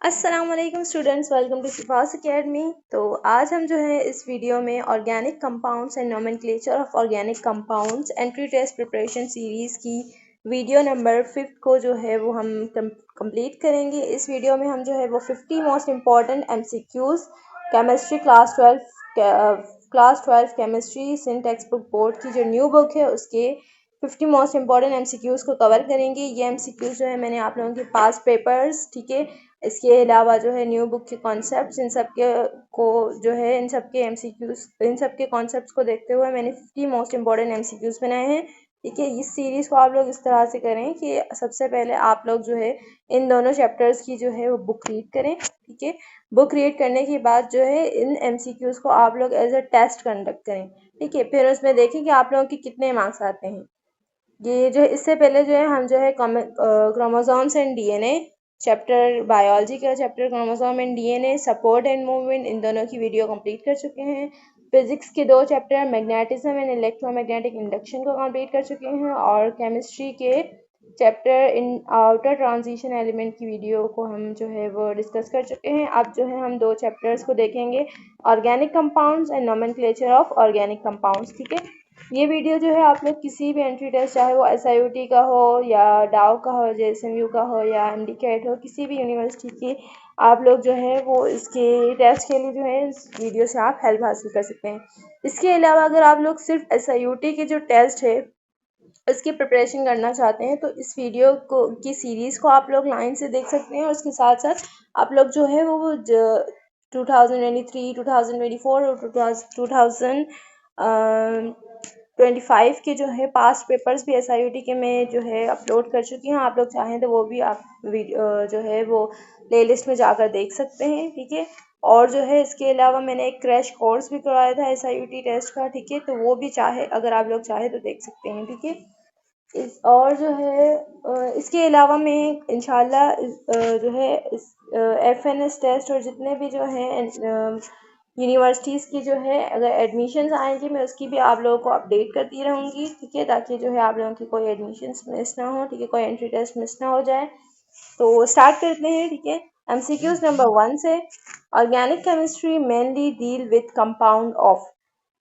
अस्सलाम वालेकुम students, welcome to Shifas academy. तो आज हम जो है इस वीडियो में organic compounds and nomenclature of organic compounds entry test preparation series की वीडियो नंबर 5 को जो है वो हम कंप्लीट करेंगे। इस वीडियो में हम जो है वो 50 most important MCQs chemistry class 12 chemistry Sindh text book board की जो न्यू बुक है उसके 50 मोस्ट इम्पॉर्टेंट MCQs को कवर करेंगे। ये MCQs जो है मैंने आप लोगों के पास पेपर्स, ठीक है, इसके अलावा जो है न्यू बुक के कॉन्सेप्ट्स, इन सब के को जो है इन सब के MCQs, इन सब के कॉन्सेप्ट्स को देखते हुए मैंने 50 मोस्ट इम्पॉर्टेंट MCQs बनाए हैं। ठीक है, इस सीरीज़ को आप लोग इस तरह से करें कि सबसे पहले आप लोग जो है इन दोनों चैप्टर्स की जो है वो बुक रीड करें। ठीक है, बुक रीड करने के बाद जो है इन MCQs को आप लोग एज अ टेस्ट कंडक्ट करें। ठीक है, फिर उसमें देखें कि आप लोगों के कितने मार्क्स आते हैं। ये जो इससे पहले जो है हम जो है chromosomes and DNA chapter, biology का chapter chromosome and DNA, support and movement, इन दोनों की वीडियो कंप्लीट कर चुके हैं। फिजिक्स के 2 chapter magnetism and electromagnetic induction को कंप्लीट कर चुके हैं, और केमिस्ट्री के chapter in outer transition element की वीडियो को हम जो है वो डिस्कस कर चुके हैं। अब जो है हम 2 चैप्टर्स को देखेंगे, organic compounds and nomenclature of organic compounds. ठीक है, ये वीडियो जो है आप लोग किसी भी एंट्री टेस्ट, चाहे वो SIOT का हो या डाव का हो, JSMU का हो या MD कैट हो, किसी भी यूनिवर्सिटी की आप लोग जो है वो इसके टेस्ट के लिए जो है इस वीडियो से आप हेल्प हासिल कर सकते हैं। इसके अलावा अगर आप लोग सिर्फ SIOT के जो टेस्ट है इसकी प्रिपरेशन करना चाहते हैं तो इस वीडियो को की सीरीज़ को आप लोग लाइन से देख सकते हैं, और उसके साथ साथ आप लोग जो है वो 2023, 2024 और 2025 के जो है पास्ट पेपर्स भी SIOT के में जो है अपलोड कर चुकी हूँ। आप लोग चाहें तो वो भी आप वीडियो जो है वो प्लेलिस्ट में जाकर देख सकते हैं। ठीक है, और जो है इसके अलावा मैंने एक क्रैश कोर्स भी करवाया था SIOT टेस्ट का। ठीक है, तो वो भी चाहे अगर आप लोग चाहे तो देख सकते हैं। ठीक है, इस और जो है इसके अलावा मैं इंशाल्लाह जो है इस FNS टेस्ट और जितने भी जो हैं यूनिवर्सिटीज़ की जो है अगर एडमिशन्स आएंगी मैं उसकी भी आप लोगों को अपडेट करती रहूँगी। ठीक है, ताकि जो है आप लोगों की कोई एडमिशन्स मिस ना हो। ठीक है, कोई एंट्री टेस्ट मिस ना हो जाए। तो स्टार्ट करते हैं। ठीक है, MCQs नंबर 1 से, organic chemistry mainly deal with compound of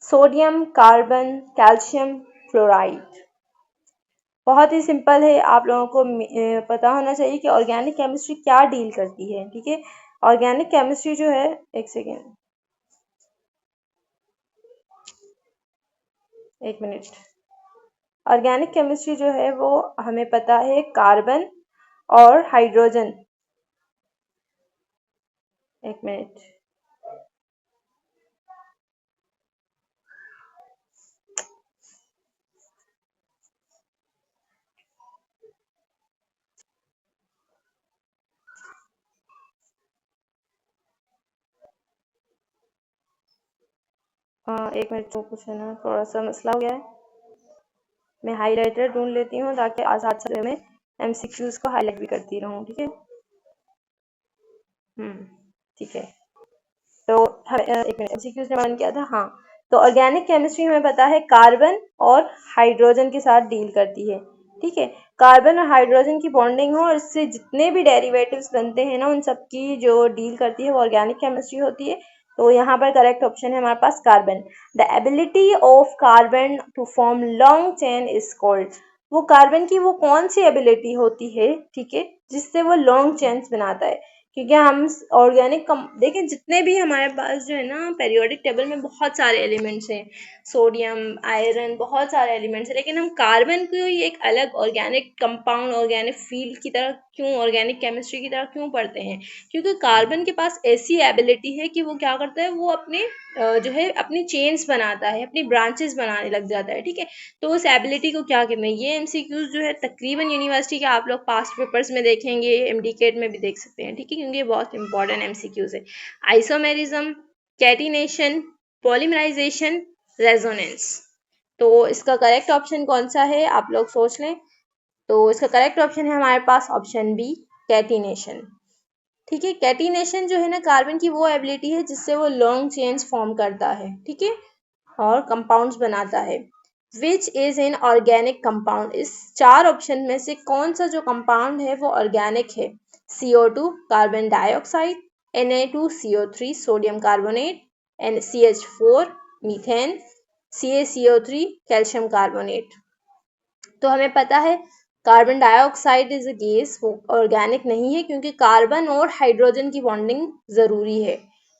sodium, carbon, calcium, fluoride. बहुत ही सिंपल है, आप लोगों को पता होना चाहिए कि ऑर्गेनिक केमिस्ट्री क्या डील करती है। ठीक है, ऑर्गेनिक केमिस्ट्री जो है, एक सेकेंड, एक मिनट। ऑर्गेनिक केमिस्ट्री जो है वो हमें पता है कार्बन और हाइड्रोजन, एक मिनट, एक मिनट, तो कुछ है ना, थोड़ा सा मसला हो गया है। मैं हाईलाइटर ढूंढ लेती हूँ ताकि साथ साथ में MCQs को हाईलाइट भी करती रहूँ। ठीक है, ठीक है। तो एक मिनट, MCQs ने मान किया था, हाँ। तो ऑर्गेनिक केमिस्ट्री हमें पता है कार्बन और हाइड्रोजन के साथ डील करती है। ठीक है, कार्बन और हाइड्रोजन की बॉन्डिंग हो और इससे जितने भी डेरिवेटिव्स बनते हैं ना उन सब की जो डील करती है वो ऑर्गेनिक केमिस्ट्री होती है। तो यहाँ पर करेक्ट ऑप्शन है हमारे पास carbon. The ability of carbon to form long chain is called. वो कार्बन की वो कौन सी एबिलिटी होती है, ठीक है, जिससे वो लॉन्ग चेन्स बनाता है। क्योंकि हम ऑर्गेनिक देखें जितने भी हमारे पास जो है ना पेरियोडिक टेबल में बहुत सारे एलिमेंट्स हैं, सोडियम, आयरन, बहुत सारे एलिमेंट्स हैं, लेकिन हम कार्बन को ही एक अलग ऑर्गेनिक कंपाउंड, ऑर्गेनिक फील्ड की तरह क्यों, ऑर्गेनिक केमिस्ट्री की तरह क्यों पढ़ते हैं? क्योंकि कार्बन के पास ऐसी एबिलिटी है कि वो क्या करता है, वो अपने जो है अपनी चेन्स बनाता है, अपनी ब्रांचेस बनाने लग जाता है। ठीक है, तो उस एबिलिटी को क्या कहते हैं? ये MCQs जो है तकरीबन यूनिवर्सिटी के आप लोग पास्ट पेपर्स में देखेंगे, MD कैट में भी देख सकते हैं। ठीक है, क्योंकि ये बहुत इंपॉर्टेंट MCQs है। Isomerism, catenation, polymerization, resonance. तो इसका करेक्ट ऑप्शन कौन सा है आप लोग सोच लें। तो इसका करेक्ट ऑप्शन है हमारे पास ऑप्शन बी, कैटिनेशन। ठीक है, कैटिनेशन जो है ना कार्बन की वो एबिलिटी है जिससे वो लॉन्ग चेन्स फॉर्म करता है। ठीक है, और कंपाउंड्स बनाता है। Which is an organic compound. इस 4 ऑप्शन में से कौन सा जो कंपाउंड है वो ऑर्गेनिक है? CO2 carbon dioxide, Na2CO3 sodium carbonate, CH4 methane, CaCO3 calcium carbonate. तो हमें पता है carbon dioxide is a gas, वो ऑर्गेनिक नहीं है क्योंकि कार्बन और हाइड्रोजन की बॉन्डिंग जरूरी है,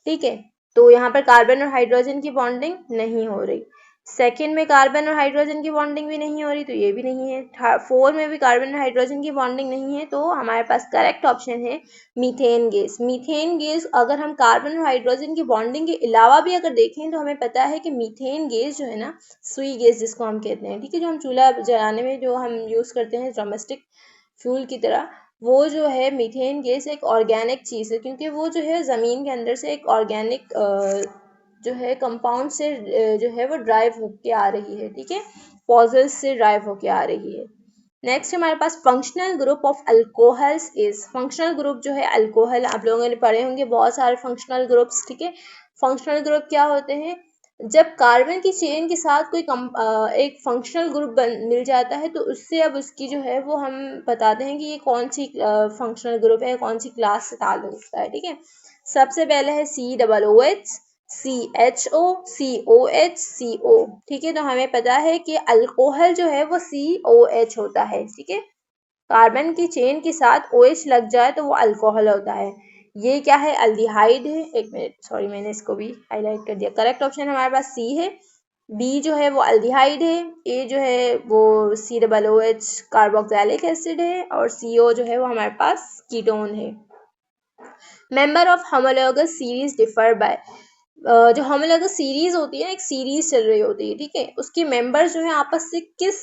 ठीक है। तो यहाँ पर कार्बन और हाइड्रोजन की बॉन्डिंग नहीं हो रही। सेकेंड में कार्बन और हाइड्रोजन की बॉन्डिंग भी नहीं हो रही, तो ये भी नहीं है। 4 में भी कार्बन और हाइड्रोजन की बॉन्डिंग नहीं है, तो हमारे पास करेक्ट ऑप्शन है मीथेन गैस। मीथेन गैस अगर हम कार्बन और हाइड्रोजन की बॉन्डिंग के अलावा भी अगर देखें तो हमें पता है कि मीथेन गैस जो है ना, सुई गैस जिसको हम कहते हैं, ठीक है, जो हम चूल्हा जलाने में जो हम यूज़ करते हैं डोमेस्टिक फ्यूल की तरह, वो जो है मीथेन गैस एक ऑर्गेनिक चीज़ है, क्योंकि वो जो है ज़मीन के अंदर से एक ऑर्गेनिक जो है कंपाउंड से जो है वो ड्राइव होके आ रही है, ठीक है, पॉजल्स से ड्राइव होके आ रही है। नेक्स्ट हमारे पास functional group of alcohols is, functional group जो है अल्कोहल, आप लोगों ने पढ़े होंगे बहुत सारे फंक्शनल ग्रुप्स, ठीक है। फंक्शनल ग्रुप क्या होते हैं, जब कार्बन की चेन के साथ कोई एक फंक्शनल ग्रुप मिल जाता है तो उससे अब उसकी जो है वो हम बताते हैं कि ये कौन सी फंक्शनल ग्रुप है, कौन सी क्लास से ताल्लुक रखता है, ठीक है। सबसे पहले है COOH, CHO, COH, CO, ठीक है। तो हमें पता है कि अल्कोहल जो है वो COH होता है, ठीक है। कार्बन की चेन के साथ OH लग जाए तो वो अल्कोहल होता है। ये क्या है, अल्डिहाइड है। एक मिनट, सॉरी मैंने इसको भी हाईलाइट कर दिया। करेक्ट ऑप्शन हमारे पास C है। B जो है वो अल्डिहाइड है, A जो है वो COOH कार्बोक्सिलिक एसिड है, और CO जो है वो हमारे पास कीटोन है। Member of homologous series differ by, जो होमोलॉगस सीरीज होती है, एक सीरीज चल रही होती है, ठीक है, उसके मेंबर्स जो है आपस से किस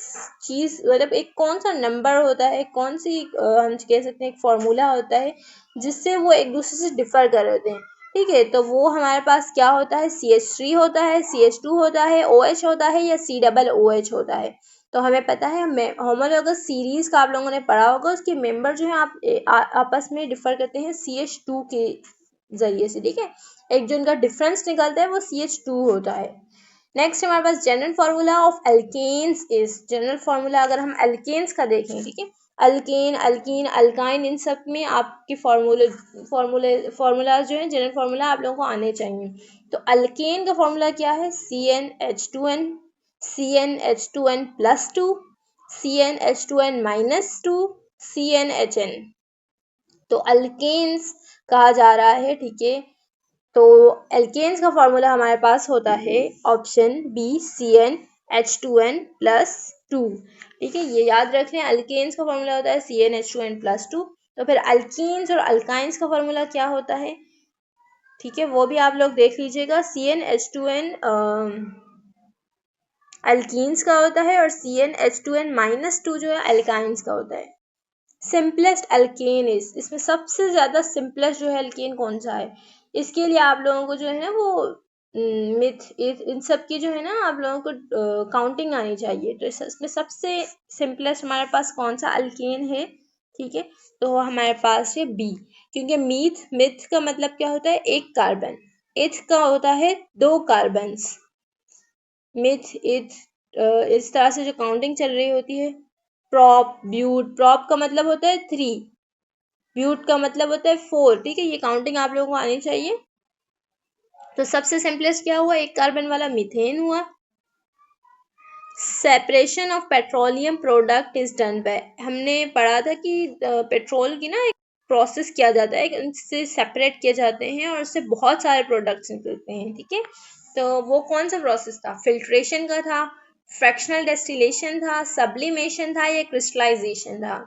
चीज, मतलब एक कौन सा नंबर होता है, कौन सी हम कह सकते हैं एक फॉर्मूला होता है जिससे वो एक दूसरे से डिफर कर होते हैं, ठीक है। तो वो हमारे पास क्या होता है, CH3 होता है, CH2 होता है, OH होता है, या COOH होता है। तो हमें पता है होमोलॉगस सीरीज का आप लोगों ने पढ़ा होगा, उसके मेंबर जो है आपस में डिफर करते हैं CH2 के जरिए से, ठीक है। एक जो इनका डिफरेंस निकलता है वो CH2 होता है। नेक्स्ट हमारे पास general formula of alkenes is, general formula अगर हम एल्केन्स का देखें, ठीक है, अल्केन, अल्कीन, अल्काइन, इन सब में आपके फार्मूला जो है जनरल फार्मूला आप लोगों को आने चाहिए। तो अल्केन का फार्मूला क्या है, CnH2n, CnH2n+2, CnH2n-2, CnHn। तो अल्केन्स कहा जा रहा है, ठीक है। तो एल्केन्स का फॉर्मूला हमारे पास होता है ऑप्शन बी, CnH2n+2, ठीक है, ये याद रख लें, अल्केन्स का फॉर्मूला होता है CnH2n+2। तो फिर अल्कीन्स और अल्काइंस का फॉर्मूला क्या होता है, ठीक है, वो भी आप लोग देख लीजिएगा। CnH2n अल्कीन्स का होता है और CnH2n-2 जो है अल्काइंस का होता है। सिंपलेस्ट अल्केन इज, इसमें सबसे ज्यादा सिंपलेस्ट जो है अल्केन कौन सा है, इसके लिए आप लोगों को जो है ना वो मिथ इन सब की जो है ना आप लोगों को काउंटिंग आनी चाहिए। तो इसमें सबसे सिंपलेस्ट हमारे पास कौन सा अल्केन है, ठीक है, तो हमारे पास है बी, क्योंकि मिथ का मतलब क्या होता है, एक कार्बन, इथ का होता है 2 कार्बन्स, मिथ इथ इस तरह से जो काउंटिंग चल रही होती है। प्रॉप, ब्यूट, प्रॉप का मतलब होता है 3, ब्यूट का मतलब होता है 4, ठीक है, ये काउंटिंग आप लोगों को आनी चाहिए। तो सबसे सिंपलेस्ट क्या हुआ, एक कार्बन वाला मीथेन हुआ। Separation of petroleum product is done by, हमने पढ़ा था कि पेट्रोल की ना एक प्रोसेस किया जाता है, इनसे सेपरेट किए जाते हैं और उससे बहुत सारे प्रोडक्ट्स निकलते हैं, ठीक है। तो वो कौन सा प्रोसेस था, फिल्ट्रेशन का था, फ्रैक्शनल डेस्टिलेशन था, सब्लिमेशन था, या क्रिस्टलाइजेशन था।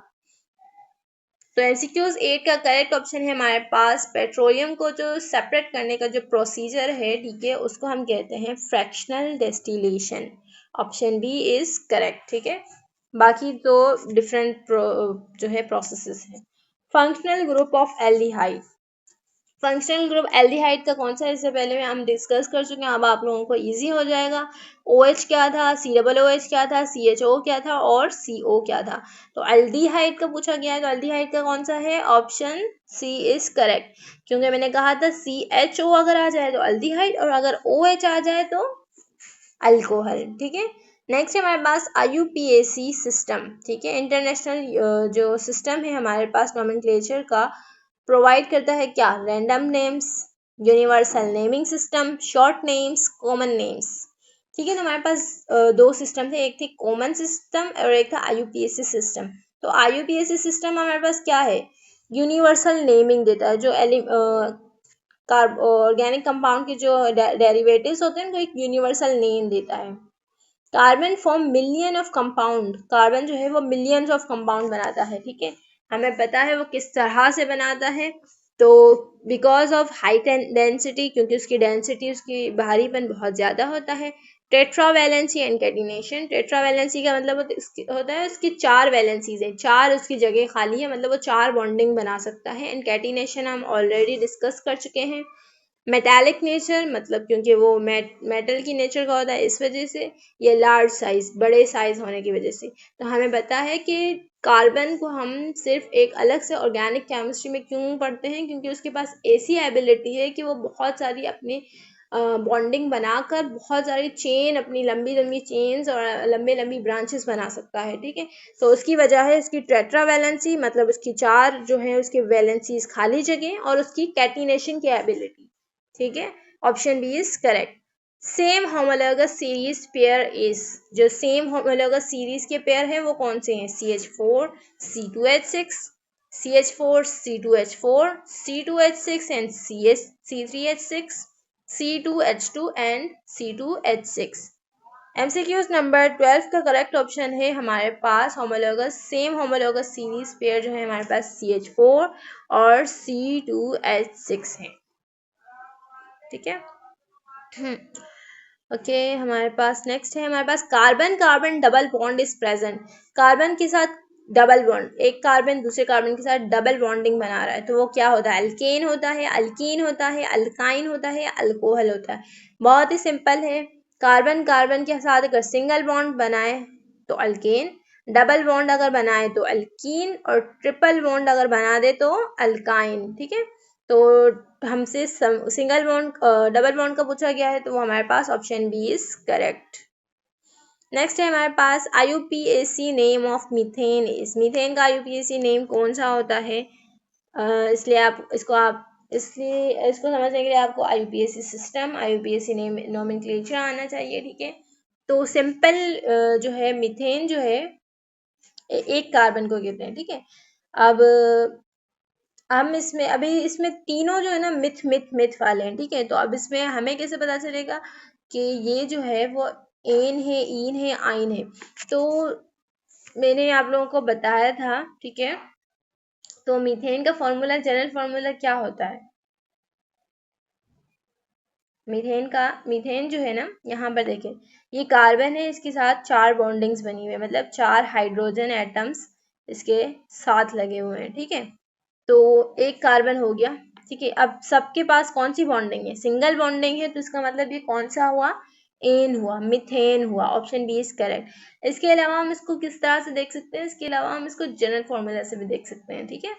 तो MCQs 8 का करेक्ट ऑप्शन है हमारे पास पेट्रोलियम को जो सेपरेट करने का जो प्रोसीजर है, ठीक है, उसको हम कहते हैं fractional distillation. Option B is correct, ठीक है। बाकी तो डिफरेंट जो है प्रोसेसेस हैं। Functional group of aldehyde, functional group aldehyde का कौन सा है, इससे पहले में हम डिस्कस कर चुके हैं, अब आप लोगों को इजी हो जाएगा। OH क्या था, COOH क्या था, CHO क्या था, और CO क्या था। तो एल्डिहाइड का पूछा गया है, तो एल्डिहाइड का कौन सा है, ऑप्शन सी इज करेक्ट, क्योंकि मैंने कहा था CHO अगर आ जाए तो एल्डिहाइड, और अगर OH आ जाए तो अल्कोहल, ठीक है। नेक्स्ट हमारे पास IUPAC सिस्टम, ठीक है, इंटरनेशनल जो सिस्टम है हमारे पास नोमेनक्लेचर का, प्रोवाइड करता है क्या, random names, universal naming system, short names, common names. ठीक है, तो हमारे पास दो सिस्टम थे, एक थे कॉमन सिस्टम और एक था IUPAC सिस्टम। तो IUPAC सिस्टम हमारे पास क्या है, यूनिवर्सल नेमिंग देता है, जो ऑर्गेनिक कंपाउंड के जो डेरिवेटिव्स होते हैं उनको एक यूनिवर्सल नेम देता है। Carbon form million of compound, carbon जो है वो मिलियंस ऑफ कंपाउंड बनाता है। ठीक है, हमें पता है वो किस तरह से बनाता है, तो बिकॉज ऑफ हाई डेंसिटी, क्योंकि उसकी डेंसिटी, उसकी भारीपन बहुत ज़्यादा होता है। टेट्रावैलेंसी एंड कैटिनेशन, टेट्रावैलेंसी का मतलब होता है उसकी 4 वैलेंसीज हैं, 4 उसकी जगह खाली है, मतलब वो 4 बॉन्डिंग बना सकता है। एंड कैटिनेशन हम ऑलरेडी डिस्कस कर चुके हैं। मेटालिक नेचर, मतलब क्योंकि वो मेटल की नेचर का होता है इस वजह से। ये लार्ज साइज, बड़े साइज होने की वजह से। तो हमें पता है कि कार्बन को हम सिर्फ एक अलग से ऑर्गेनिक केमिस्ट्री में क्यों पढ़ते हैं, क्योंकि उसके पास ऐसी एबिलिटी है कि वो बहुत सारी अपनी बॉन्डिंग बनाकर बहुत सारी चेन, अपनी लंबी लंबी चेन्स और लंबी लंबी ब्रांचेस बना सकता है। ठीक है, तो उसकी वजह है इसकी टेट्रावैलेंसी, मतलब उसकी 4 जो है उसकी वैलेंसीज खाली जगह, और उसकी कैटिनेशन की एबिलिटी। ठीक है, option B is correct. Same homologous series pair is, जो सेम होमोलॉगस सीरीज के पेयर है वो कौन से हैं, CH4 C2H6, CH4 C2H4 C2H6 and C3H6, C2H2 and C2H6। MCQs number 12 का करेक्ट ऑप्शन है हमारे पास homologous, same homologous series pair जो है हमारे पास CH4 और C2H6 है। ठीक है, ओके हमारे पास नेक्स्ट है, हमारे पास carbon carbon double bond is present. कार्बन के साथ डबल बॉन्ड, एक कार्बन दूसरे कार्बन के साथ डबल बॉन्डिंग बना रहा है, तो वो क्या होता है, अल्केन होता है, अल्कीन होता है, अल्काइन होता है, अल्कोहल होता है। बहुत ही सिंपल है, कार्बन कार्बन के साथ अगर सिंगल बॉन्ड बनाए तो अल्केन, डबल बॉन्ड अगर बनाए तो अल्कीन, और ट्रिपल बॉन्ड अगर बना दे तो अल्काइन। ठीक है, तो हमसे सिंगल बॉन्ड डबल बॉन्ड का पूछा गया है, तो वो हमारे पास option B is correct. Next है हमारे पास IUPAC name of methane is, methane का IUPAC नेम कौन सा होता है, इसलिए इसको समझने के लिए आपको IUPAC system, IUPAC name nomenclature आना चाहिए। ठीक है, तो सिंपल जो है मीथेन जो है एक कार्बन को कहते हैं। ठीक है, अब हम इसमें अभी इसमें तीनों जो है ना मिथ मिथ मिथ वाले हैं। ठीक है, तो अब इसमें हमें कैसे पता चलेगा कि ये जो है वो एन है, ईन है, आइन है। तो मैंने आप लोगों को बताया था। ठीक है, तो मीथेन का फॉर्मूला, जनरल फॉर्मूला क्या होता है, मीथेन जो है ना, यहाँ पर देखें, ये कार्बन है, इसके साथ 4 बॉन्डिंग्स बनी हुई है, मतलब 4 हाइड्रोजन एटम्स इसके साथ लगे हुए हैं। ठीक है, तो एक कार्बन हो गया। ठीक है, अब सबके पास कौन सी बॉन्डिंग है, सिंगल बॉन्डिंग है, तो इसका मतलब ये कौन सा हुआ, एन हुआ, मिथेन हुआ। Option B is correct. इसके अलावा हम इसको किस तरह से देख सकते हैं, इसके अलावा हम इसको जनरल फॉर्मूला से भी देख सकते हैं। ठीक है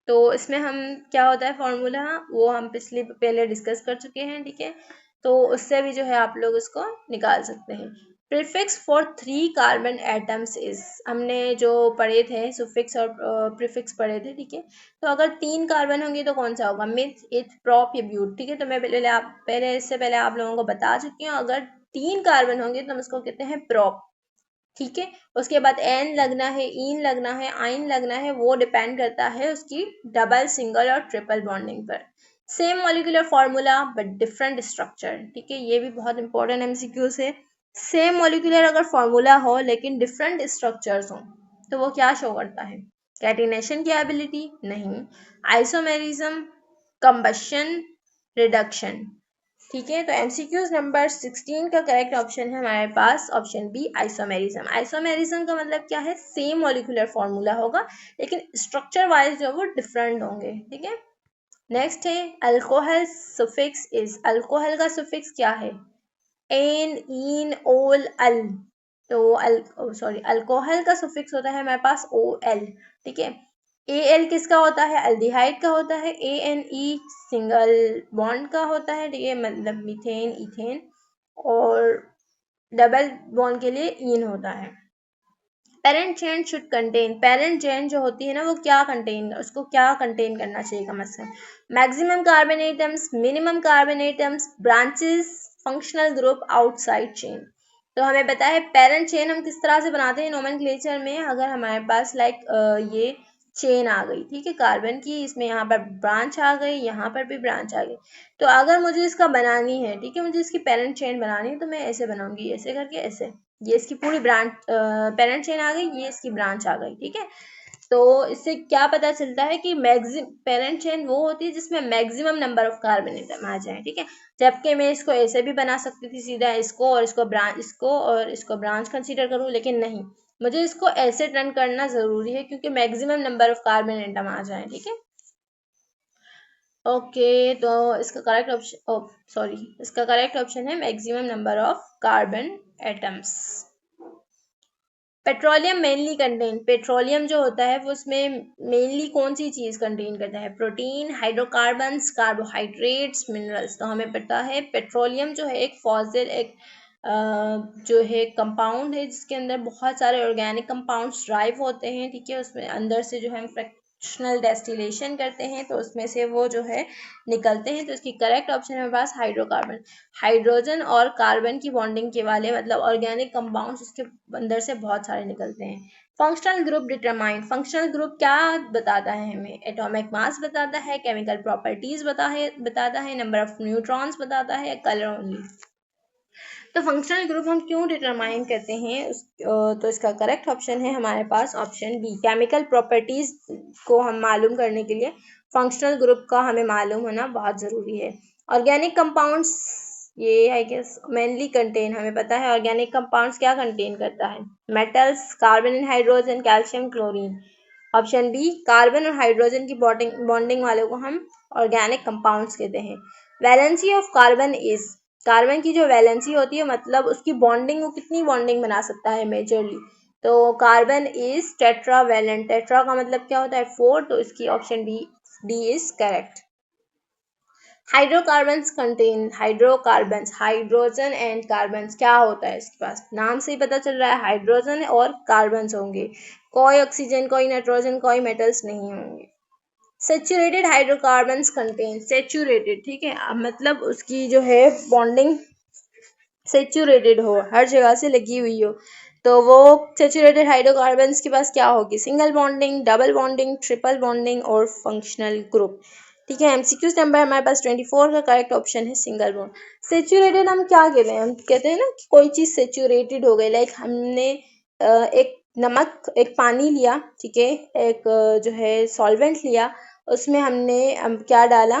तो इसमें हम क्या होता है फॉर्मूला, वो हम पहले डिस्कस कर चुके हैं। ठीक है, तो उससे भी जो है आप लोग उसको निकाल सकते हैं। Prefix for 3 carbon atoms is, हमने जो पढ़े थे सुफिक्स और प्रीफिक्स पढ़े थे। ठीक है, तो अगर 3 कार्बन होंगे तो कौन सा होगा, मिथ, इथ, प्रोप या ब्यूट। ठीक है, तो मैं इससे पहले आप लोगों को बता चुकी हूँ, अगर 3 कार्बन होंगे तो हम इसको कहते हैं प्रोप। ठीक है, उसके बाद एन लगना है, ईन लगना है, आइन लगना है, वो डिपेंड करता है उसकी डबल, सिंगल और ट्रिपल बॉन्डिंग पर। Same molecular formula but different structure. ठीक है, ये भी बहुत इंपॉर्टेंट MCQ है। सेम मॉलिक्यूलर अगर फॉर्मूला हो लेकिन डिफरेंट स्ट्रक्चर्स हो तो वो क्या शो करता है, कैटिनेशन की एबिलिटी नहीं, आइसोमेरिज्म, कंबशन, रिडक्शन। ठीक है, तो MCQs नंबर 16 का करेक्ट ऑप्शन है हमारे पास ऑप्शन बी, आइसोमेरिज्म। आइसोमेरिज्म का मतलब क्या है, सेम मॉलिक्यूलर फॉर्मूला होगा लेकिन स्ट्रक्चर वाइज जो है वो डिफरेंट होंगे। ठीक है, नेक्स्ट है अल्कोहल सुफिक्स इज, अल्कोहल का सुफिक्स क्या है, एन, ईन, ओल, अल। तो अल्कोहल का सुफिक्स होता है हमारे पास OL। ठीक है, AL किसका होता है, अल्डिहाइड का होता है, ANE सिंगल बॉन्ड का होता है। ठीक है, मतलब मीथेन, इथेन, और डबल बॉन्ड के लिए ईन होता है। Parent chain should contain, parent chain जो होती है ना वो क्या कंटेन, उसको क्या कंटेन करना चाहिए कम से कम, maximum carbon atoms, minimum carbon atoms, branches, functional group, outside chain. तो हमें पता है पेरेंट चेन हम किस तरह से बनाते हैं नोमेनक्लेचर में, अगर हमारे पास ये चेन आ गई, ठीक है, कार्बन की, इसमें यहाँ पर ब्रांच आ गई, यहाँ पर भी ब्रांच आ गई, तो अगर मुझे इसका बनानी है, ठीक है, मुझे इसकी पेरेंट चेन बनानी है, तो मैं ऐसे बनाऊंगी, ऐसे करके, ऐसे, ये इसकी पूरी ब्रांच पेरेंट चेन आ गई, ये इसकी ब्रांच आ गई, ठीक है। तो इससे क्या पता चलता है कि मैक्सिम पेरेंट चेन वो होती है जिसमें maximum number of carbon atom आ जाए, ठीक है। जबकि मैं इसको ऐसे भी बना सकती थी, सीधा इसको और इसको ब्रांच कंसीडर करूँ, लेकिन नहीं, मुझे इसको ऐसे टर्न करना जरूरी है क्योंकि maximum number of carbon atom आ जाए, ठीक है। ओके, तो इसका करेक्ट ऑप्शन, सॉरी, इसका करेक्ट ऑप्शन है maximum number of carbon atoms. Petroleum mainly contain, petroleum जो होता है वो उसमें मेनली कौन सी चीज कंटेन करता है, प्रोटीन, हाइड्रोकार्बन्स, कार्बोहाइड्रेट्स, मिनरल्स। तो हमें पता है पेट्रोलियम जो है एक फॉसिल, एक जो है कंपाउंड है जिसके अंदर बहुत सारे ऑर्गेनिक कंपाउंड्स ड्राइव होते हैं, ठीक है, उसमें अंदर से जो है फ्रैक्शनल डेस्टिलेशन करते हैं तो उसमें से वो जो है निकलते हैं। तो इसकी करेक्ट ऑप्शन है हमारे पास हाइड्रोकार्बन, हाइड्रोजन और कार्बन की बॉन्डिंग के वाले, मतलब ऑर्गेनिक कंपाउंड्स उसके अंदर से बहुत सारे निकलते हैं। Functional group determine, functional group क्या बताता है हमें, एटॉमिक मास बताता है, केमिकल प्रॉपर्टीज बताता है, नंबर ऑफ न्यूट्रॉन्स बताता है, कलर ओनली। तो फंक्शनल ग्रुप हम क्यों डिटरमाइन करते हैं तो इसका करेक्ट ऑप्शन है हमारे पास ऑप्शन बी, केमिकल प्रॉपर्टीज को हम मालूम करने के लिए फंक्शनल ग्रुप का हमें मालूम होना बहुत ज़रूरी है। ऑर्गेनिक कंपाउंड्स, ये आई गेस मेनली कंटेन, हमें पता है ऑर्गेनिक कंपाउंड्स क्या कंटेन करता है, metals, carbon and hydrogen, calcium, chlorine. Option B, carbon और हाइड्रोजन की बॉन्डिंग वालों को हम ऑर्गेनिक कंपाउंड्स कहते हैं। Valency of carbon is, carbon की जो वैलेंसी होती है मतलब उसकी बॉन्डिंग, वो कितनी बॉन्डिंग बना सकता है मेजरली, तो कार्बन इज टेट्रावैलेंट, टेट्रा का मतलब क्या होता है 4, तो इसकी option D is correct. Hydrocarbons contain, hydrocarbons, hydrogen and carbons, क्या होता है इसके पास, नाम से ही पता चल रहा है हाइड्रोजन और कार्बन्स होंगे, कोई ऑक्सीजन, कोई नाइट्रोजन, कोई मेटल्स नहीं होंगे। सेचुरेटेड हाइड्रोकार्बन्स कंटेन, सेचुरेटेड, ठीक है, मतलब उसकी जो है बॉन्डिंग सेचुरेटेड हो, हर जगह से लगी हुई हो, तो वो सेचुरेटेड हाइड्रोकार्बन्स के पास क्या होगी, single bonding, double bonding, triple bonding और फंक्शनल ग्रुप, ठीक है। एमसीक्यूज नंबर हमारे पास 24 का करेक्ट ऑप्शन है सिंगल बॉन्ड। सेचुरेटेड हम क्या कहते हैं, हम कहते हैं ना कि कोई चीज़ सेचुरेटेड हो गई, लाइक हमने एक नमक, एक पानी लिया, ठीक है, एक जो है सॉल्वेंट लिया, उसमें हमने क्या डाला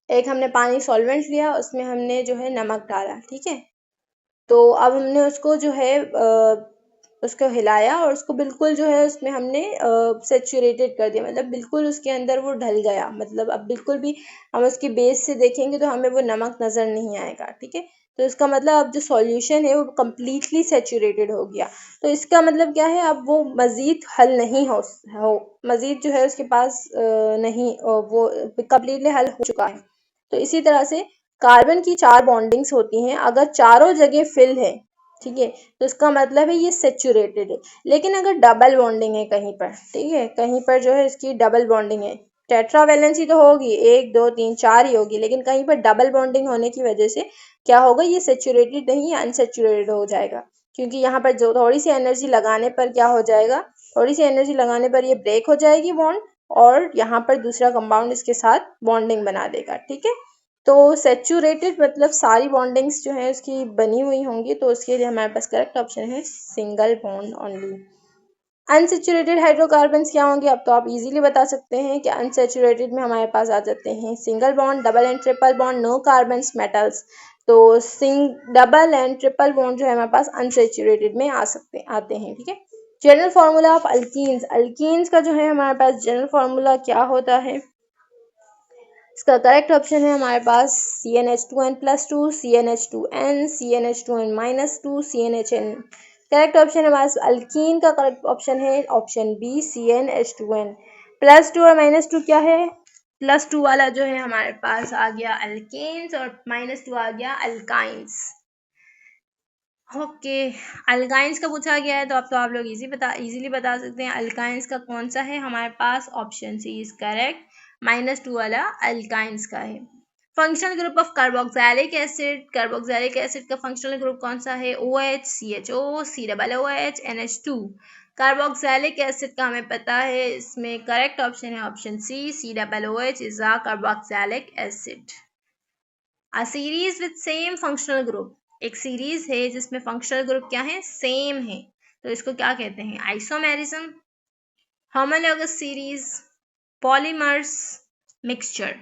एक हमने पानी सॉल्वेंट लिया, उसमें हमने जो है नमक डाला, ठीक है, तो अब हमने उसको जो है उसको हिलाया और उसको बिल्कुल जो है उसमें हमने सेचुरेटेड कर दिया, मतलब बिल्कुल उसके अंदर वो ढल गया, मतलब अब बिल्कुल भी हम उसकी बेस से देखेंगे तो हमें वो नमक नज़र नहीं आएगा, ठीक है। तो इसका मतलब अब जो सॉल्यूशन है वो कम्प्लीटली सेचुरेटेड हो गया, तो इसका मतलब क्या है, अब वो मज़ीद हल नहीं हो मज़ीद जो है उसके पास नहीं, वो कम्प्लीटली हल हो चुका है। तो इसी तरह से कार्बन की 4 बॉन्डिंग्स होती हैं, अगर चारों जगह फिल है, ठीक है, तो इसका मतलब है ये सेचुरेटेड है। लेकिन अगर डबल बॉन्डिंग है कहीं पर, ठीक है, कहीं पर जो है इसकी डबल बॉन्डिंग है, टेट्रावैलेंसी तो होगी, 1 2 3 4 ही होगी, लेकिन कहीं पर डबल बॉन्डिंग होने की वजह से क्या होगा, ये सेचुरेटेड नहीं, अनसेचुरेटेड हो जाएगा, क्योंकि यहाँ पर जो थोड़ी सी एनर्जी लगाने पर क्या हो जाएगा, थोड़ी सी एनर्जी लगाने पर ये ब्रेक हो जाएगी बॉन्ड, और यहाँ पर दूसरा कंपाउंड इसके साथ बॉन्डिंग बना देगा, ठीक है। तो सेचुरेटेड मतलब सारी बॉन्डिंग्स जो है उसकी बनी हुई होंगी, तो उसके लिए हमारे पास करेक्ट ऑप्शन है single bond only. Unsaturated hydrocarbons क्या होंगे, अब तो आप इजीली बता सकते हैं कि अनसेचुरेटेड में हमारे पास आ जाते हैं single bond, double and triple bond, no carbons, metals. तो डबल एंड ट्रिपल बॉन्ड जो है हमारे पास अनसेचुरेटेड में आते हैं, ठीक है। General formula of alkenes, alkenes का जो है हमारे पास जनरल फार्मूला क्या होता है, इसका करेक्ट ऑप्शन है हमारे पास CnH2n+2, CnH2n, CnH2n-2, CnHn। Correct option है हमारे पास अल्कीन का करेक्ट ऑप्शन है ऑप्शन बी, CnH2n। +2 और -2 क्या है, +2 वाला जो है हमारे पास आ गया अल्केन्स और -2 आ गया अल्काइंस। ओके, अल्काइंस का पूछा गया है तो अब तो आप लोग इजीली बता सकते हैं अल्काइंस का कौन सा है हमारे पास। ऑप्शन सी इज करेक्ट, -2 वाला अल्काइंस का है। Functional group of carboxylic acid, carboxylic acid का फंक्शनल ग्रुप कौन सा है? OH, CHO, COOH, NH2। Carboxylic acid का हमें पता है, इसमें करेक्ट ऑप्शन है option C, COOH is a carboxylic acid. A series with same functional group, एक सीरीज है जिसमें फंक्शनल ग्रुप क्या है? सेम है, तो इसको क्या कहते हैं? Isomerism, homologous series, polymers, mixture.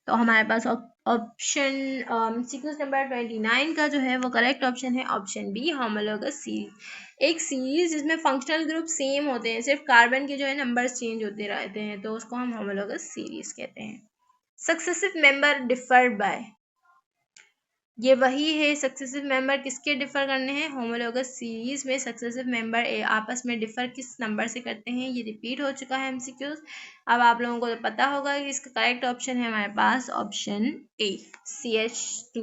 तो हमारे पास ऑप्शन सीक्वेंस नंबर 29 का जो है वो करेक्ट ऑप्शन है ऑप्शन बी, होमोलॉगस सीरीज। एक सीरीज जिसमें फंक्शनल ग्रुप सेम होते हैं, सिर्फ कार्बन के जो है नंबर्स चेंज होते रहते हैं, तो उसको हम होमोलॉगस सीरीज कहते हैं। सक्सेसिव मेंबर डिफर बाय, ये वही है सक्सेसिव मेंबर किसके डिफर करने हैं? होमोलॉगस सीरीज में सक्सेसिव मेंबर आपस में डिफर किस नंबर से करते हैं? ये रिपीट हो चुका है एमसीक्यूज। अब आप लोगों को तो पता होगा कि इसका करेक्ट ऑप्शन है हमारे पास option A, CH2।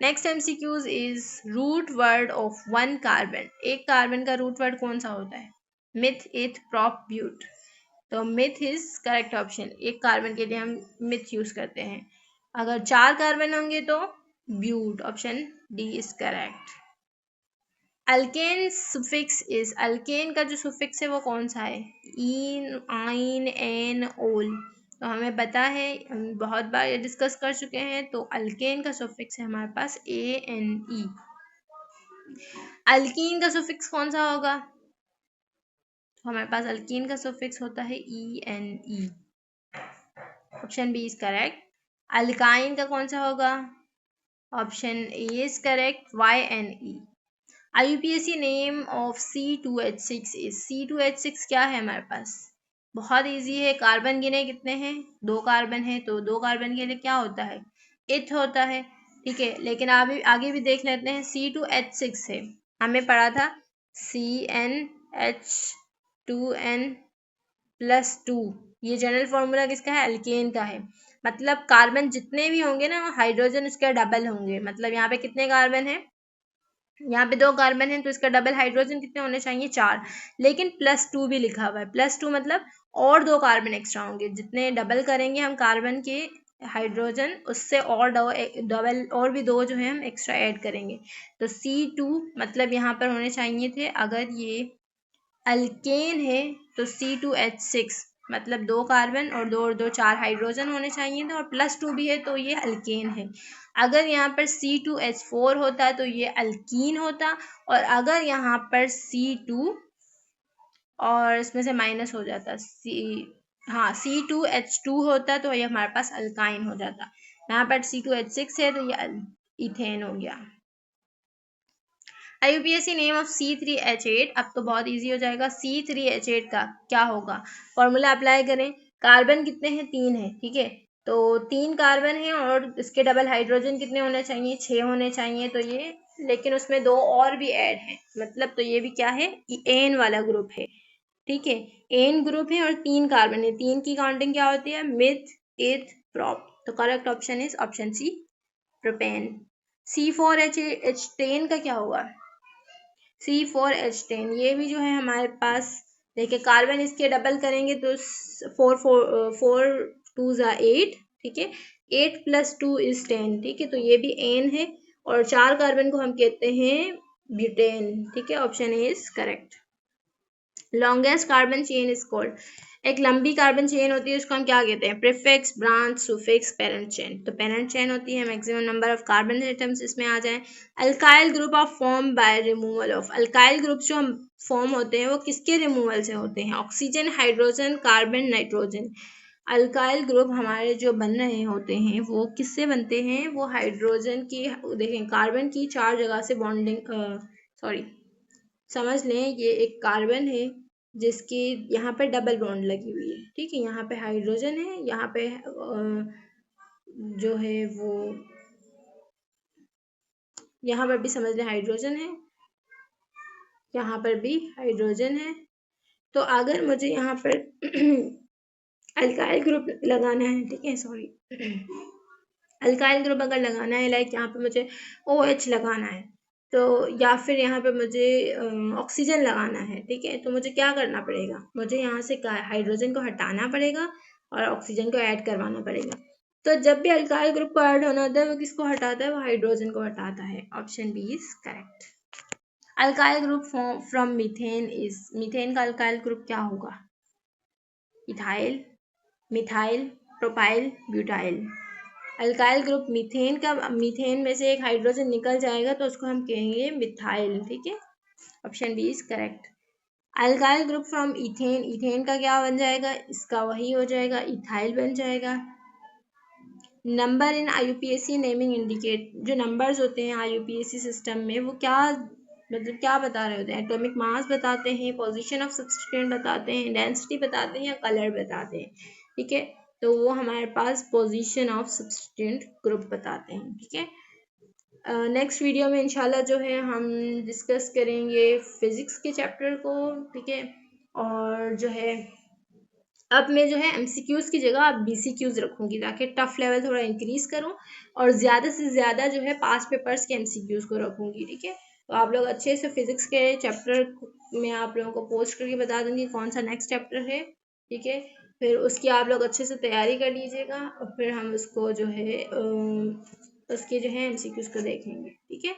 Next MCQs is root word of one carbon, एक कार्बन का रूट वर्ड कौन सा होता है? Meth, eth, prop, but. तो मिथ इज करेक्ट ऑप्शन, एक कार्बन के लिए हम मिथ यूज करते हैं। अगर 4 कार्बन होंगे तो but, option D is correct. Alkane suffix is, alkane का जो सुफिक्स है वो कौन सा है? इन, आइन, एन, ओल। तो हमें पता है, हम बहुत बार ये डिस्कस कर चुके हैं, तो अल्केन का सुफिक्स है हमारे पास ANE। अल्कीन का सुफिक्स कौन सा होगा? तो हमारे पास अल्कीन का सुफिक्स होता है ENE, option B is correct. Alkyne का कौन सा होगा? Option A is correct, YNE। IUPAC name of C2H6 is, C2H6 क्या है हमारे पास? बहुत इजी है, कार्बन गिने कितने हैं? 2 कार्बन है, तो 2 कार्बन के लिए क्या होता है? इथ होता है, ठीक है। लेकिन आगे भी देख लेते हैं, C2H6 है, हमें पढ़ा था CnH2n+2, ये जनरल फॉर्मूला किसका है? अल्केन का है। मतलब कार्बन जितने भी होंगे ना, हाइड्रोजन उसके डबल होंगे। मतलब यहाँ पे कितने कार्बन है? यहाँ पे 2 कार्बन है, तो इसका डबल हाइड्रोजन कितने होने चाहिए? 4। लेकिन +2 भी लिखा हुआ है, +2 मतलब और 2 कार्बन एक्स्ट्रा होंगे। जितने डबल करेंगे हम कार्बन के हाइड्रोजन, उससे और डबल और भी 2 जो है हम एक्स्ट्रा ऐड करेंगे। तो C2 मतलब यहाँ पर होने चाहिए थे, अगर ये अल्केन है तो C2H6 मतलब 2 कार्बन और 2 और 2 4 हाइड्रोजन होने चाहिए थे, और +2 भी है तो ये अल्केन है। अगर यहाँ पर C2H4 होता तो ये अल्कीन होता, और अगर यहाँ पर C2 और इसमें से माइनस हो जाता C2H2 होता तो ये हमारे पास अल्काइन हो जाता। यहाँ पर C2H6 है तो ये इथेन हो गया। IUPAC नेम ऑफ C3H8, अब तो बहुत इजी हो जाएगा। C3H8 का क्या होगा? फॉर्मूला अप्लाई करें, कार्बन कितने हैं? 3 है, ठीक है। तो 3 कार्बन है और इसके डबल हाइड्रोजन कितने होने चाहिए? 6 होने चाहिए। तो ये, लेकिन उसमें 2 और भी ऐड हैं, मतलब तो ये भी क्या है? एन वाला ग्रुप है, ठीक है। एन ग्रुप है और 3 कार्बन है, 3 की काउंटिंग क्या होती है? Meth, eth, prop. तो correct option is option C, propane. C4H10 का क्या होगा? C4H10, ये भी जो है हमारे पास, देखिए कार्बन इसके डबल करेंगे तो 4 2 8, ठीक है। 8 + 2 = 10, ठीक है। तो ये भी एन है, और 4 कार्बन को हम कहते हैं ब्यूटेन, ठीक है। Option A is correct. Longest carbon chain is called, एक लंबी कार्बन चेन होती है उसको हम क्या कहते हैं? Prefix, branch, suffix, parent chain. तो पेरेंट चेन होती है, maximum number of carbon atoms इसमें आ जाए। Alkyl group of form by removal of, alkyl group जो हम फॉर्म होते हैं वो किसके रिमूवल से होते हैं? Oxygen, hydrogen, carbon, nitrogen. Alkyl group हमारे जो बन रहे होते हैं वो किससे बनते हैं? वो हाइड्रोजन की, देखें कार्बन की 4 जगह से बॉन्डिंग, सॉरी समझ लें, ये एक कार्बन है जिसकी यहाँ पे डबल बॉन्ड लगी हुई है, ठीक है। यहाँ पे हाइड्रोजन है, यहाँ पे जो है वो, यहाँ पर भी समझ लें हाइड्रोजन है, यहाँ पर भी हाइड्रोजन है। तो अगर मुझे यहाँ पर अल्काइल ग्रुप लगाना है, ठीक है, सॉरी अल्काइल ग्रुप अगर लगाना है, लाइक यहाँ पे मुझे OH लगाना है, तो या फिर यहाँ पे मुझे ऑक्सीजन लगाना है, ठीक है। तो मुझे क्या करना पड़ेगा, मुझे यहाँ से हाइड्रोजन को हटाना पड़ेगा और ऑक्सीजन को ऐड करवाना पड़ेगा। तो जब भी अल्काइल ग्रुप को ऐड होना होता है वो किसको हटाता है, वो हाइड्रोजन को हटाता है। Option B is correct. Alkyl group from methane is, methane का अल्काइल ग्रुप क्या होगा, ethyl, methyl, propyl, butyl. Alkyl group methane का, मीथेन में से एक हाइड्रोजन निकल जाएगा तो उसको हम कहेंगे मिथाइल, ठीक है। Option B is correct. Alkyl group from ethane, ethane का क्या बन जाएगा, इसका वही हो जाएगा, इथाइल बन जाएगा। Number in IUPAC naming indicate, जो नंबर्स होते हैं IUPAC सिस्टम में वो क्या मतलब क्या बता रहे होते हैं, एटॉमिक मास बताते हैं, पोजीशन ऑफ सब्सटेंस बताते हैं, डेंसिटी बताते हैं या कलर बताते हैं, ठीक है। तो वो हमारे पास पोजीशन ऑफ सब्सटेंस ग्रुप बताते हैं, ठीक है। नेक्स्ट वीडियो में इंशाल्लाह जो है हम डिस्कस करेंगे फिजिक्स के चैप्टर को, ठीक है। और जो है अब मैं जो है MCQs की जगह अब BCQs रखूंगी ताकि टफ लेवल थोड़ा इंक्रीज करूं और ज़्यादा से ज़्यादा जो है पास पेपर्स के MCQs को रखूंगी, ठीक है। तो आप लोग अच्छे से फिजिक्स के चैप्टर में आप लोगों को पोस्ट करके बता दूंगी कौन सा नेक्स्ट चैप्टर है, ठीक है। फिर उसकी आप लोग अच्छे से तैयारी कर लीजिएगा और फिर हम उसको जो है उसके जो है MCQs को देखेंगे, ठीक है।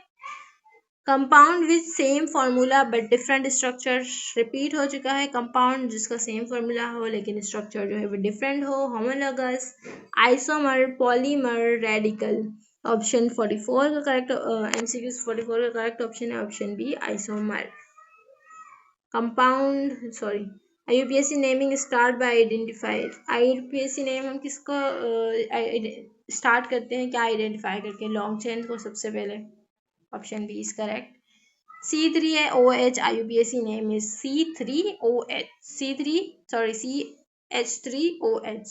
Compound with same formula but different structure, repeat हो चुका है। कंपाउंड जिसका सेम फार्मूला हो लेकिन स्ट्रक्चर जो है वो डिफरेंट हो, homologous, isomer, polymer, radical. Option 44 का करेक्ट MCQ 44 का करेक्ट ऑप्शन है option B, isomer. Compound sorry IUPAC naming start by identify, IUPAC name हम किसको स्टार्ट करते हैं, क्या आइडेंटिफाई करके, लॉन्ग चेन को सबसे पहले। Option B is correct. C3OH IUPAC name is C3OH, CH3OH।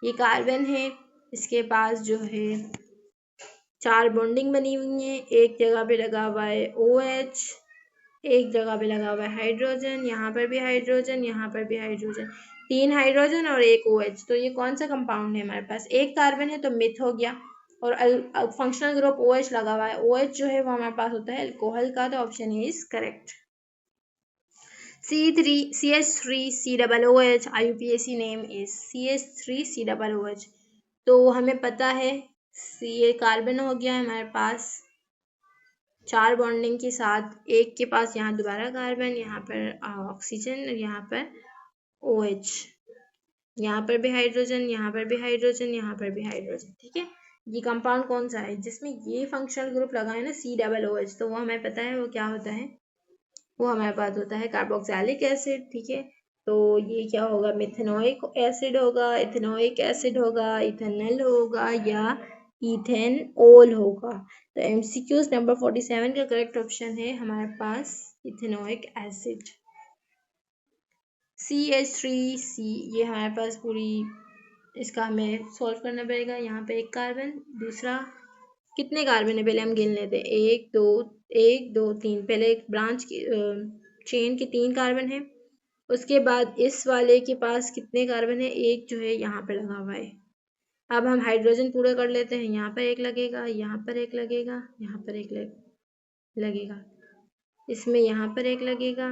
ये कार्बन है, इसके पास जो है 4 बॉन्डिंग बनी हुई है, एक जगह पे लगा हुआ है OH, एक जगह पे लगा हुआ है हाइड्रोजन, यहाँ पर भी हाइड्रोजन, यहाँ पर भी हाइड्रोजन, 3 हाइड्रोजन और एक OH। तो ये कौन सा कंपाउंड है हमारे पास, एक कार्बन है तो मिथ हो गया और फंक्शनल ग्रुप OH लगा हुआ है, OH जो है वो हमारे पास होता है अल्कोहल का, तो option A is correct. CH3COOH IUPAC name is CH3COOH। तो हमें पता है ये कार्बन हो गया है हमारे पास 4 बॉन्डिंग के साथ, एक के पास यहाँ दोबारा कार्बन, यहाँ पर ऑक्सीजन और यहाँ पर OH, यहाँ पर भी हाइड्रोजन, यहाँ पर भी हाइड्रोजन, यहाँ पर भी हाइड्रोजन, ठीक है। ये कंपाउंड कौन सा है जिसमें ये फंक्शनल ग्रुप लगा है ना COOH, तो वो हमें पता है वो क्या होता है, वो हमारे पास होता है कार्बोक्सिलिक एसिड, ठीक है। तो ये क्या होगा, मिथेनोइक एसिड होगा, इथेनोइक एसिड होगा, इथेनॉल होगा या इथेनॉल होगा। तो MCQs नंबर 47 का करेक्ट ऑप्शन है हमारे पास इथेनोइक एसिड। CH3C, ये हमारे पास पूरी इसका हमें सॉल्व करना पड़ेगा। यहाँ पे एक कार्बन, दूसरा कितने कार्बन है पहले हम गिन लेते हैं, 1 2 3, पहले एक ब्रांच की चेन के 3 कार्बन है, उसके बाद इस वाले के पास कितने कार्बन है, एक जो है यहाँ पे लगा हुआ है। अब हम हाइड्रोजन पूरा कर लेते हैं, यहाँ पर एक लगेगा, यहाँ पर एक लगेगा, यहाँ पर एक लगेगा, इसमें यहाँ पर एक लगेगा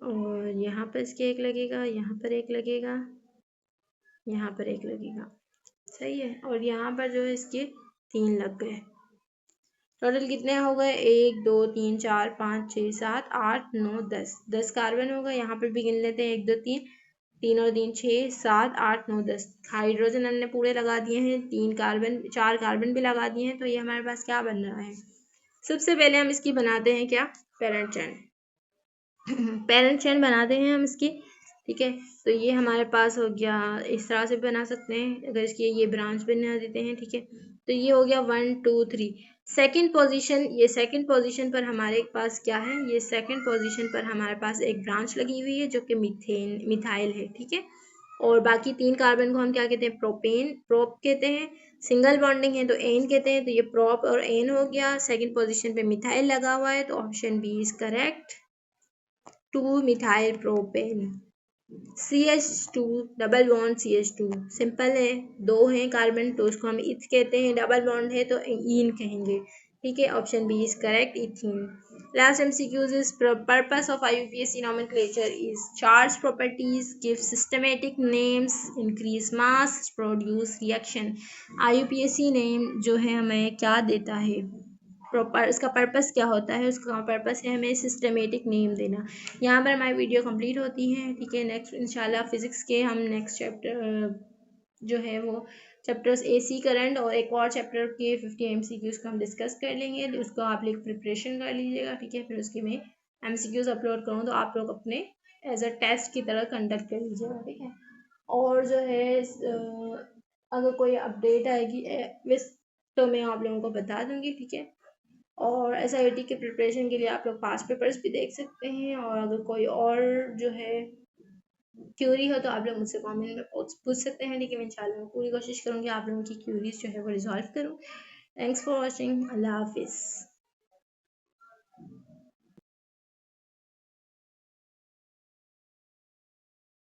और यहाँ पर इसके एक लगेगा, यहाँ पर एक लगेगा, यहाँ पर एक लगेगा, सही है। और यहाँ पर जो है इसके 3 लग गए। टोटल कितने हो गए, 1 2 3 4 5 6 7 8 9 10 कार्बन हो गए। यहाँ पर भी गिन लेते हैं, 1 2 3, 3 और 3 6 7 8 9 10 हाइड्रोजन हमने पूरे लगा दिए हैं, 3 कार्बन 4 कार्बन भी लगा दिए हैं। तो ये हमारे पास क्या बन रहा है, सबसे पहले हम इसकी बनाते हैं क्या, पेरेंट चेन पेरेंट चेन बनाते हैं हम इसकी, ठीक है। तो ये हमारे पास हो गया, इस तरह से बना सकते हैं अगर इसकी ये ब्रांच बना देते हैं, ठीक है। तो ये हो गया 1 2 3। सेकंड पोजीशन, ये सेकंड पोजीशन पर हमारे पास क्या है, ये सेकंड पोजीशन पर हमारे पास एक ब्रांच लगी हुई है जो कि मिथाइल है, ठीक है। और बाकी 3 कार्बन को हम क्या कहते हैं, प्रोप कहते हैं। सिंगल बॉन्डिंग है तो एन कहते हैं। तो ये प्रोप और एन हो गया, सेकंड पोजीशन पे मिथाइल लगा हुआ है, तो option B is correct, 2 methyl propane. CH2 double bond CH2, simple है, 2 हैं कार्बन तो उसको हम इथ कहते हैं, डबल बॉन्ड है तो ईन कहेंगे, ठीक है, option B is correct, ethene. Last MCQs is purpose of IUPAC nomenclature is charge properties, give systematic names, increase mass, produce reaction। IUPAC name जो है हमें क्या देता है, प्रॉपर इसका पर्पस क्या होता है, उसका पर्पस है हमें सिस्टमेटिक नेम देना। यहाँ पर हमारी वीडियो कंप्लीट होती है। ठीक है, नेक्स्ट इंशाल्लाह फिजिक्स के हम नेक्स्ट चैप्टर जो है वो चैप्टर्स AC करंट और एक और चैप्टर के 50 MCQs को हम डिस्कस कर लेंगे। उसको आप लोग प्रिपरेशन कर लीजिएगा। ठीक है, फिर उसके मैं MCQs अपलोड करूँ तो आप लोग अपने एज अ टेस्ट की तरह कंडक्ट कर लीजिएगा। ठीक है, और जो है अगर कोई अपडेट आएगी विस तो मैं आप लोगों को बता दूंगी। ठीक है, और SIT के प्रिपरेशन के लिए आप लोग पास पेपर्स भी देख सकते हैं, और अगर कोई और जो है क्यूरी हो तो आप लोग मुझसे कमेंट में पूछ सकते हैं। लेकिन इंशाल्लाह मैं पूरी कोशिश करूँगी आप लोगों की क्यूरीज जो है वो रिजॉल्व करूँ। Thanks for watching. अल्लाह हाफिज़।